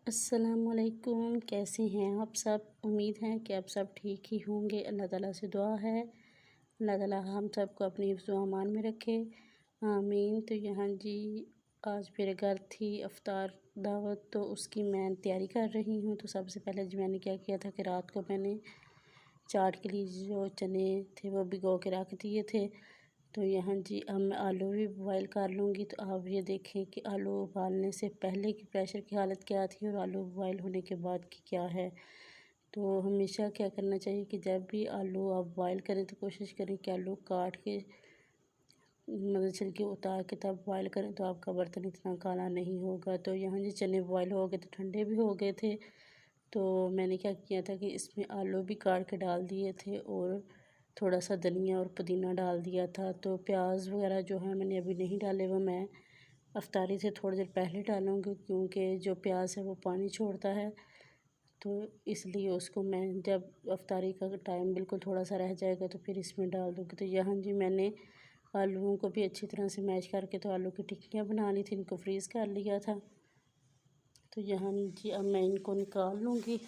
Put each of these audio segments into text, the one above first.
अस्सलामुअलैकुम, कैसे हैं आप सब। उम्मीद है कि आप सब ठीक ही होंगे। अल्लाह ताला से दुआ है अल्लाह ताला हम सबको अपनी हिफ्ज़ व अमान में रखे, आमीन। तो यहाँ जी आज मेरे घर थी इफ्तार दावत, तो उसकी मैं तैयारी कर रही हूँ। तो सबसे पहले जी मैंने क्या किया था कि रात को मैंने चाट के लिए जो चने थे वो भिगो के रख दिए थे। तो यहाँ जी अब मैं आलू भी बॉयल कर लूँगी। तो आप ये देखें कि आलू उबालने से पहले की प्रेशर की हालत क्या थी और आलू बॉयल होने के बाद की क्या है। तो हमेशा क्या करना चाहिए कि जब भी आलू आप बॉयल करें तो कोशिश करें कि आलू काट के मतलब छिलके उतार के तब बॉयल करें, तो आपका बर्तन इतना काला नहीं होगा। तो यहाँ जी चने बॉयल हो गए, तो ठंडे भी हो गए थे। तो मैंने क्या किया था कि इसमें आलू भी काट के डाल दिए थे और थोड़ा सा धनिया और पुदीना डाल दिया था। तो प्याज वगैरह जो है मैंने अभी नहीं डाले, वो मैं अफ्तारी से थोड़ी देर पहले डालूँगी, क्योंकि जो प्याज है वो पानी छोड़ता है। तो इसलिए उसको मैं जब अफ्तारी का टाइम बिल्कुल थोड़ा सा रह जाएगा तो फिर इसमें डाल दूँगी। तो यहाँ जी मैंने आलूओं को भी अच्छी तरह से मैश करके तो आलू की टिक्कियाँ बना ली थी, इनको फ्रीज़ कर लिया था। तो यहाँ जी अब मैं इनको निकाल लूँगी।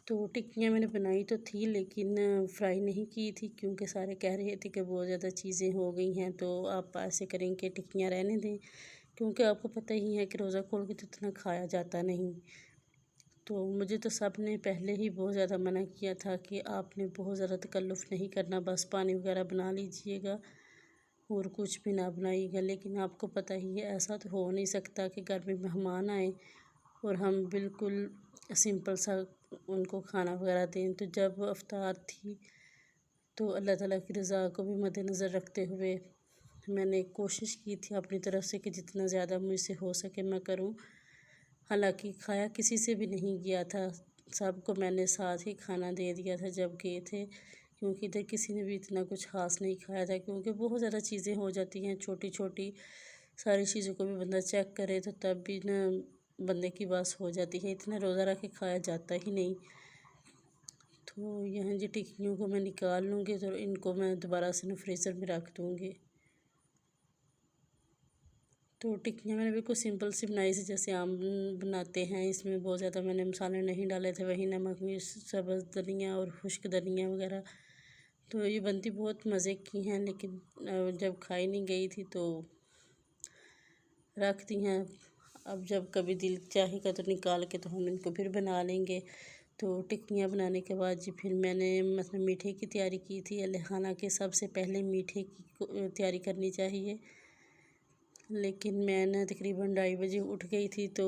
तो टिक्कियाँ मैंने बनाई तो थी लेकिन फ्राई नहीं की थी, क्योंकि सारे कह रहे थे कि बहुत ज़्यादा चीज़ें हो गई हैं। तो आप ऐसे करें कि टिक्कियाँ रहने दें, क्योंकि आपको पता ही है कि रोज़ा खोल के तो इतना खाया जाता नहीं। तो मुझे तो सब ने पहले ही बहुत ज़्यादा मना किया था कि आपने बहुत ज़्यादा तकल्लुफ़ नहीं करना, बस पानी वगैरह बना लीजिएगा और कुछ भी ना बनाइएगा। लेकिन आपको पता ही है ऐसा तो हो नहीं सकता कि घर में मेहमान आए और हम बिल्कुल सिंपल सा उनको खाना वगैरह दें। तो जब अफ्तार थी तो अल्लाह ताला की रज़ा को भी मद्देनज़र रखते हुए मैंने कोशिश की थी अपनी तरफ से कि जितना ज़्यादा मुझसे हो सके मैं करूं। हालांकि खाया किसी से भी नहीं गया था, सबको मैंने साथ ही खाना दे दिया था जब गए थे, क्योंकि इधर किसी ने भी इतना कुछ ख़ास नहीं खाया था। क्योंकि बहुत ज़्यादा चीज़ें हो जाती हैं, छोटी छोटी सारी चीज़ों को भी बंदा चेक करे तो तब भी ना बंदे की बस हो जाती है, इतना रोज़ा रख के खाया जाता ही नहीं। तो यहाँ जी टिक्कियों को मैं निकाल लूँगी, तो इनको मैं दोबारा से ना फ्रीज़र में रख दूँगी। तो टिक्कियाँ मैंने बिल्कुल सिंपल सी बनाई थी, जैसे आम बनाते हैं। इसमें बहुत ज़्यादा मैंने मसाले नहीं डाले थे, वही नमक मिर्च सब्ज़ धनिया और खुश्क धनिया वगैरह। तो ये बनती बहुत मज़े की हैं, लेकिन जब खाई नहीं गई थी तो रख दी हैं। अब जब कभी दिल चाहेगा तो निकाल के तो हम इनको फिर बना लेंगे। तो टिक्कियाँ बनाने के बाद जी फिर मैंने मतलब मीठे की तैयारी की थी। हालांकि सबसे पहले मीठे की तैयारी करनी चाहिए, लेकिन मैं ना तकरीबन 2:30 बजे उठ गई थी। तो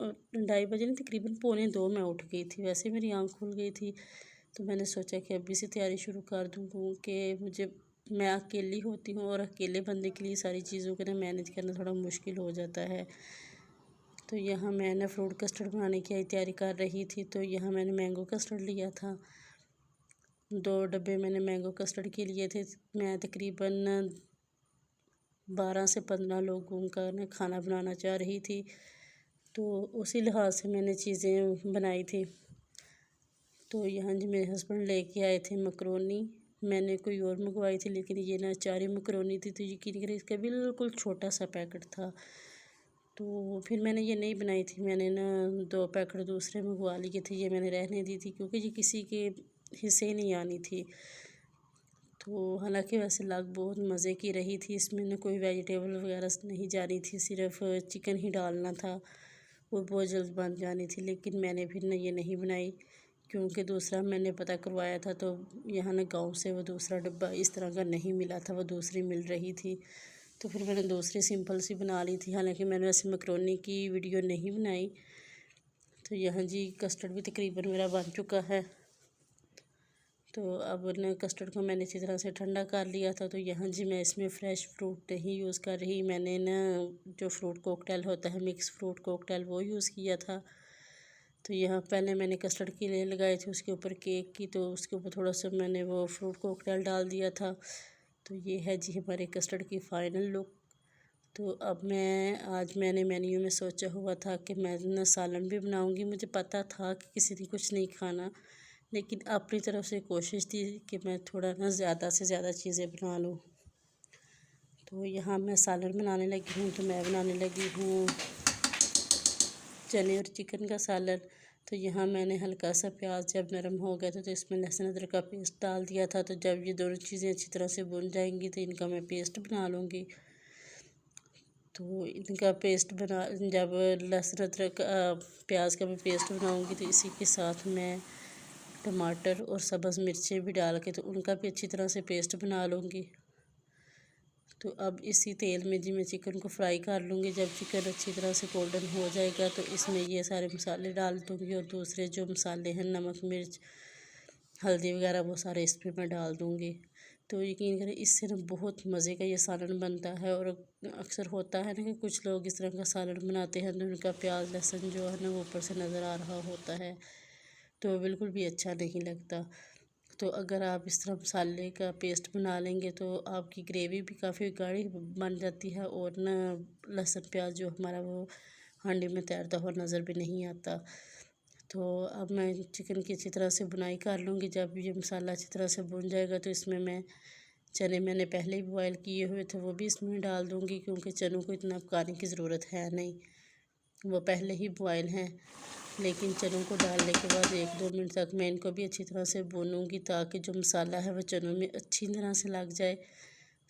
2:30 बजे नहीं, तकरीबन 1:45 मैं उठ गई थी। वैसे मेरी आँख खुल गई थी, तो मैंने सोचा कि अभी से तैयारी शुरू कर दूँ, क्योंकि मैं अकेली होती हूँ और अकेले बंदे के लिए सारी चीज़ों को ना मैनेज करना थोड़ा मुश्किल हो जाता है। तो यहाँ मैं ना फ्रूट कस्टर्ड बनाने की तैयारी कर रही थी। तो यहाँ मैंने मैंगो कस्टर्ड लिया था, 2 डब्बे मैंने मैंगो कस्टर्ड के लिए थे। मैं तकरीबन 12 से 15 लोगों का ना खाना बनाना चाह रही थी, तो उसी लिहाज से मैंने चीज़ें बनाई थी। तो यहाँ जी मेरे हस्बैंड लेके आए थे मकरोनी, मैंने कोई और मंगवाई थी, लेकिन ये ना अचारी मकरोनी थी। तो यकीन करें इसका बिल्कुल छोटा सा पैकेट था। तो फिर मैंने ये नहीं बनाई थी, मैंने ना 2 पैकेट दूसरे मंगवा लिए थे। ये मैंने रहने दी थी, क्योंकि ये किसी के हिस्से नहीं आनी थी। तो हालांकि वैसे लग बहुत मज़े की रही थी, इसमें ना कोई वेजिटेबल वगैरह नहीं जानी थी, सिर्फ चिकन ही डालना था, वो बहुत जल्द बन जानी थी। लेकिन मैंने फिर ना ये नहीं बनाई, क्योंकि दूसरा मैंने पता करवाया था तो यहाँ ना गांव से वो दूसरा डब्बा इस तरह का नहीं मिला था, वो दूसरी मिल रही थी। तो फिर मैंने दूसरी सिंपल सी बना ली थी। हालांकि मैंने वैसे मकरोनी की वीडियो नहीं बनाई। तो यहाँ जी कस्टर्ड भी तकरीबन मेरा बन चुका है। तो अब न कस्टर्ड को मैंने इसी तरह से ठंडा कर लिया था। तो यहाँ जी मैं इसमें फ़्रेश फ्रूट नहीं यूज़ कर रही, मैंने न जो फ्रूट कॉकटेल होता है, मिक्स फ्रूट कॉकटेल, वो यूज़ किया था। तो यहाँ पहले मैंने कस्टर्ड की लेयर लगाई थी उसके ऊपर केक की, तो उसके ऊपर थोड़ा सा मैंने वो फ्रूट कॉकटेल डाल दिया था। तो ये है जी हमारे कस्टर्ड की फ़ाइनल लुक। तो अब आज मैंने मेन्यू में सोचा हुआ था कि मैं ना सालन भी बनाऊंगी। मुझे पता था कि किसी ने कुछ नहीं खाना, लेकिन अपनी तरफ से कोशिश थी कि मैं थोड़ा ना ज़्यादा से ज़्यादा चीज़ें बना लूँ। तो यहाँ मैं सालन बनाने लगी हूँ। तो मैं बनाने लगी हूँ चने और चिकन का सालन। तो यहाँ मैंने हल्का सा प्याज जब नरम हो गया था तो इसमें लहसुन अदरक का पेस्ट डाल दिया था। तो जब ये दोनों चीज़ें अच्छी तरह से भुन जाएंगी तो इनका मैं पेस्ट बना लूँगी। तो इनका पेस्ट बना जब लहसुन अदरक प्याज का मैं पेस्ट बनाऊँगी तो इसी के साथ मैं टमाटर और सब्ज़ मिर्चें भी डाल के तो उनका भी अच्छी तरह से पेस्ट बना लूँगी। तो अब इसी तेल में जी मैं चिकन को फ्राई कर लूँगी। जब चिकन अच्छी तरह से गोल्डन हो जाएगा तो इसमें ये सारे मसाले डाल दूँगी और दूसरे जो मसाले हैं नमक मिर्च हल्दी वगैरह वो सारे इसमें मैं डाल दूँगी। तो यकीन करें इससे ना बहुत मज़े का ये सालन बनता है। और अक्सर होता है ना कि कुछ लोग इस तरह का सालन बनाते हैं तो उनका प्याज लहसुन जो है ना वो ऊपर से नज़र आ रहा होता है, तो बिल्कुल भी अच्छा नहीं लगता। तो अगर आप इस तरह मसाले का पेस्ट बना लेंगे तो आपकी ग्रेवी भी काफ़ी गाढ़ी बन जाती है और ना लहसुन प्याज जो हमारा वो हांडी में तैरता हुआ नज़र भी नहीं आता। तो अब मैं चिकन की अच्छी तरह से बुनाई कर लूँगी। जब ये मसाला अच्छी तरह से भुन जाएगा तो इसमें मैं चने मैंने पहले ही बॉयल किए हुए थे वो भी इसमें डाल दूँगी, क्योंकि चनों को इतना पकाने की ज़रूरत है नहीं, वो पहले ही बॉयल हैं। लेकिन चनों को डालने के बाद 1-2 मिनट तक मैं इनको भी अच्छी तरह से भूनूंगी ताकि जो मसाला है वो चनों में अच्छी तरह से लग जाए।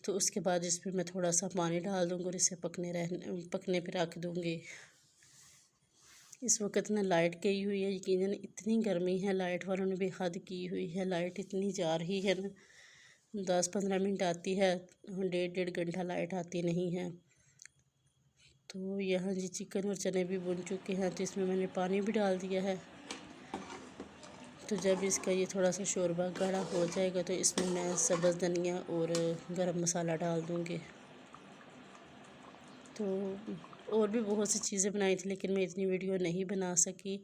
तो उसके बाद इसमें मैं थोड़ा सा पानी डाल दूँगी और इसे पकने पे रख दूँगी। इस वक्त ना लाइट गई हुई है, यकीनन इतनी गर्मी है, लाइट वालों ने भी हद की हुई है। लाइट इतनी जा रही है ना, 10-15 मिनट आती है, 1.5 घंटा लाइट आती नहीं है। तो यहाँ जी चिकन और चने भी भुन चुके हैं तो इसमें मैंने पानी भी डाल दिया है। तो जब इसका ये थोड़ा सा शोरबा गाढ़ा हो जाएगा तो इसमें मैं सब्ज़ धनिया और गरम मसाला डाल दूँगी। तो और भी बहुत सी चीज़ें बनाई थी लेकिन मैं इतनी वीडियो नहीं बना सकी,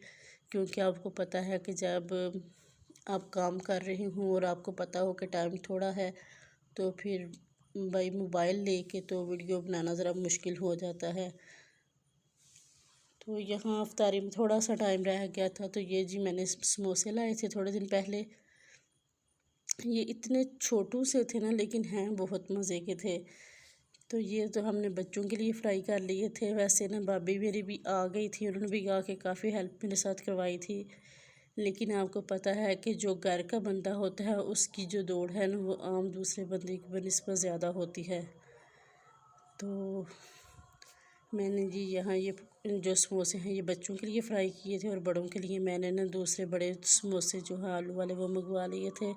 क्योंकि आपको पता है कि जब आप काम कर रही हूँ और आपको पता हो कि टाइम थोड़ा है तो फिर भाई मोबाइल लेके तो वीडियो बनाना ज़रा मुश्किल हो जाता है। तो यहाँ अफ्तारी में थोड़ा सा टाइम रह गया था तो ये जी मैंने समोसे लाए थे थोड़े दिन पहले। ये इतने छोटू से थे ना लेकिन हैं बहुत मज़े के थे। तो ये तो हमने बच्चों के लिए फ्राई कर लिए थे। वैसे ना भाभी मेरी भी आ गई थी, उन्होंने भी आके काफ़ी हेल्प मेरे साथ करवाई थी। लेकिन आपको पता है कि जो घर का बंदा होता है उसकी जो दौड़ है ना वो आम दूसरे बंदे की बनिस्बत ज़्यादा होती है। तो मैंने जी यहाँ ये जो समोसे हैं ये बच्चों के लिए फ्राई किए थे और बड़ों के लिए मैंने ना दूसरे बड़े समोसे जो है आलू वाले वो मंगवा लिए थे।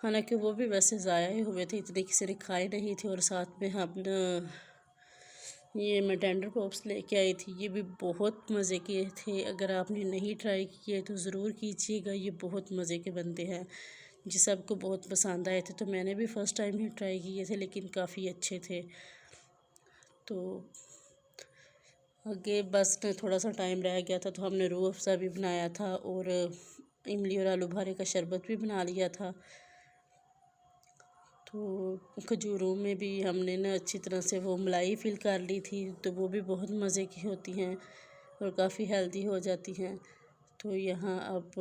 हालांकि वो भी वैसे ज़ाया ही हुए थे, इतने किसी ने खाए नहीं थे। और साथ में हम ना ये मैं टेंडर पॉप्स लेके आई थी, ये भी बहुत मज़े के थे। अगर आपने नहीं ट्राई किए तो ज़रूर कीजिएगा, ये बहुत मज़े के बनते हैं जी, सबको बहुत पसंद आए थे। तो मैंने भी फ़र्स्ट टाइम ही ट्राई किए थे लेकिन काफ़ी अच्छे थे। तो आगे बस थोड़ा सा टाइम रह गया था तो हमने रूह अफ़ज़ा भी बनाया था और इमली और आलू बुखारे का शरबत भी बना लिया था। तो खजूरों में भी हमने ना अच्छी तरह से वो मलाई फिल कर ली थी, तो वो भी बहुत मज़े की होती हैं और काफ़ी हेल्दी हो जाती हैं। तो यहाँ अब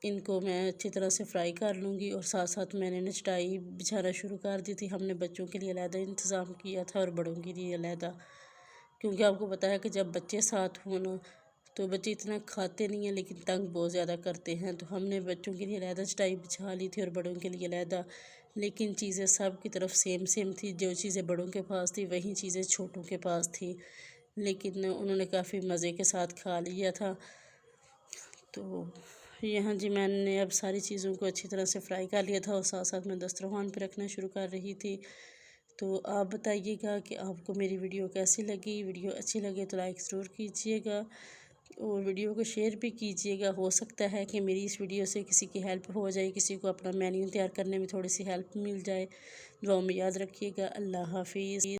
इनको मैं अच्छी तरह से फ्राई कर लूँगी और साथ साथ मैंने ना चटाई बिछाना शुरू कर दी थी। हमने बच्चों के लिए अलहदा इंतज़ाम किया था और बड़ों के लिए अलहदा, क्योंकि आपको पता है कि जब बच्चे साथ हों ना तो बच्चे इतना खाते नहीं हैं लेकिन तंग बहुत ज़्यादा करते हैं। तो हमने बच्चों के लिए अलहदा चटाई बिछा ली थी और बड़ों के लिए अलहदा। लेकिन चीज़ें सब की तरफ सेम सेम थी, जो चीज़ें बड़ों के पास थी वही चीज़ें छोटों के पास थी, लेकिन उन्होंने काफ़ी मज़े के साथ खा लिया था। तो यहाँ जी मैंने अब सारी चीज़ों को अच्छी तरह से फ्राई कर लिया था और साथ साथ मैं दस्तरखान पे रखना शुरू कर रही थी। तो आप बताइएगा कि आपको मेरी वीडियो कैसी लगी। वीडियो अच्छी लगे तो लाइक ज़रूर कीजिएगा और वीडियो को शेयर भी कीजिएगा। हो सकता है कि मेरी इस वीडियो से किसी की हेल्प हो जाए, किसी को अपना मेन्यू तैयार करने में थोड़ी सी हेल्प मिल जाए। दुआ में याद रखिएगा। अल्लाह हाफिज़।